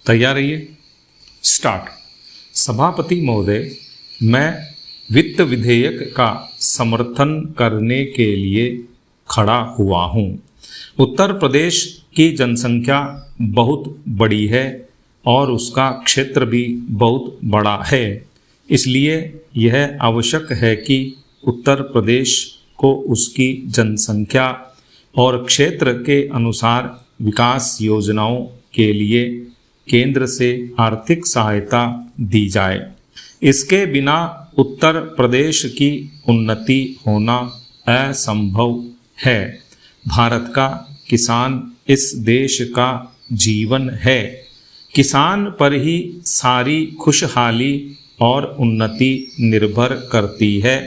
तैयार रहिए। स्टार्ट। सभापति महोदय, मैं वित्त विधेयक का समर्थन करने के लिए खड़ा हुआ हूँ। उत्तर प्रदेश की जनसंख्या बहुत बड़ी है और उसका क्षेत्र भी बहुत बड़ा है। इसलिए यह आवश्यक है कि उत्तर प्रदेश को उसकी जनसंख्या और क्षेत्र के अनुसार विकास योजनाओं के लिए केंद्र से आर्थिक सहायता दी जाए। इसके बिना उत्तर प्रदेश की उन्नति होना असंभव है। भारत का किसान इस देश का जीवन है। किसान पर ही सारी खुशहाली और उन्नति निर्भर करती है।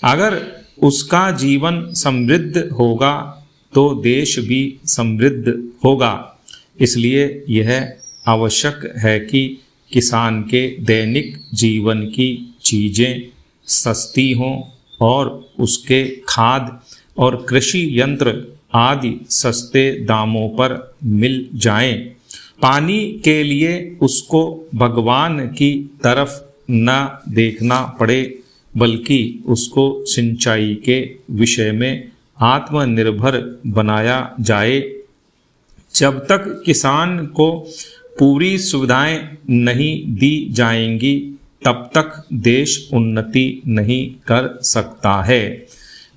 अगर उसका जीवन समृद्ध होगा तो देश भी समृद्ध होगा। इसलिए यह आवश्यक है कि किसान के दैनिक जीवन की चीज़ें सस्ती हों और उसके खाद और कृषि यंत्र आदि सस्ते दामों पर मिल जाएं। पानी के लिए उसको भगवान की तरफ न देखना पड़े, बल्कि उसको सिंचाई के विषय में आत्मनिर्भर बनाया जाए। जब तक किसान को पूरी सुविधाएं नहीं दी जाएंगी, तब तक देश उन्नति नहीं कर सकता है।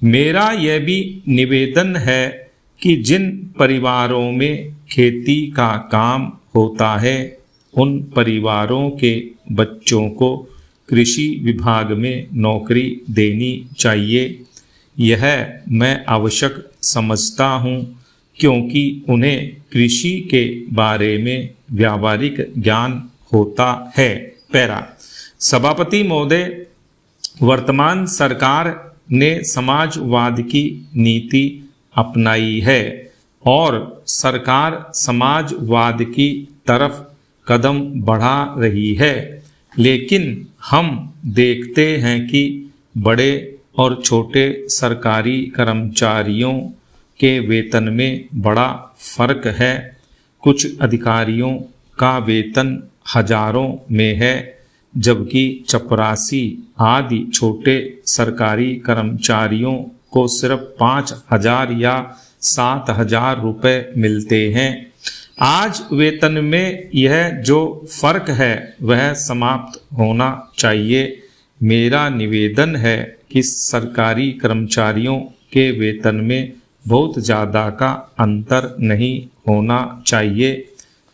मेरा यह भी निवेदन है कि जिन परिवारों में खेती का काम होता है, उन परिवारों के बच्चों को कृषि विभाग में नौकरी देनी चाहिए। यह मैं आवश्यक समझता हूँ, क्योंकि उन्हें कृषि के बारे में व्यावहारिक ज्ञान होता है। पैरा। सभापति महोदय, वर्तमान सरकार ने समाजवाद की नीति अपनाई है और सरकार समाजवाद की तरफ कदम बढ़ा रही है। लेकिन हम देखते हैं कि बड़े और छोटे सरकारी कर्मचारियों के वेतन में बड़ा फर्क है। कुछ अधिकारियों का वेतन हजारों में है, जबकि चपरासी आदि छोटे सरकारी कर्मचारियों को सिर्फ 5,000 या 7,000 रुपये मिलते हैं। आज वेतन में यह जो फर्क है वह समाप्त होना चाहिए। मेरा निवेदन है कि सरकारी कर्मचारियों के वेतन में बहुत ज़्यादा का अंतर नहीं होना चाहिए।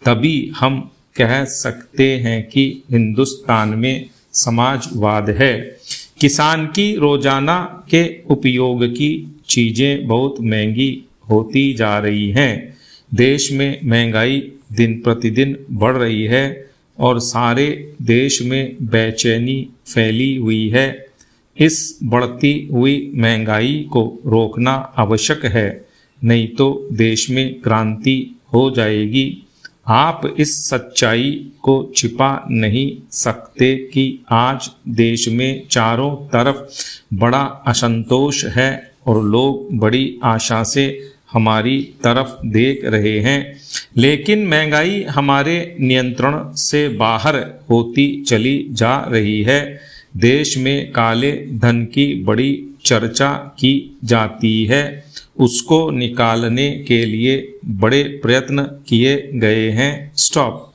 तभी हम कह सकते हैं कि हिंदुस्तान में समाजवाद है। किसान की रोजाना के उपयोग की चीज़ें बहुत महंगी होती जा रही हैं। देश में महंगाई दिन प्रतिदिन बढ़ रही है और सारे देश में बेचैनी फैली हुई है। इस बढ़ती हुई महंगाई को रोकना आवश्यक है, नहीं तो देश में क्रांति हो जाएगी। आप इस सच्चाई को छिपा नहीं सकते कि आज देश में चारों तरफ बड़ा असंतोष है और लोग बड़ी आशा से हमारी तरफ देख रहे हैं। लेकिन महंगाई हमारे नियंत्रण से बाहर होती चली जा रही है। देश में काले धन की बड़ी चर्चा की जाती है। उसको निकालने के लिए बड़े प्रयत्न किए गए हैं। स्टॉप।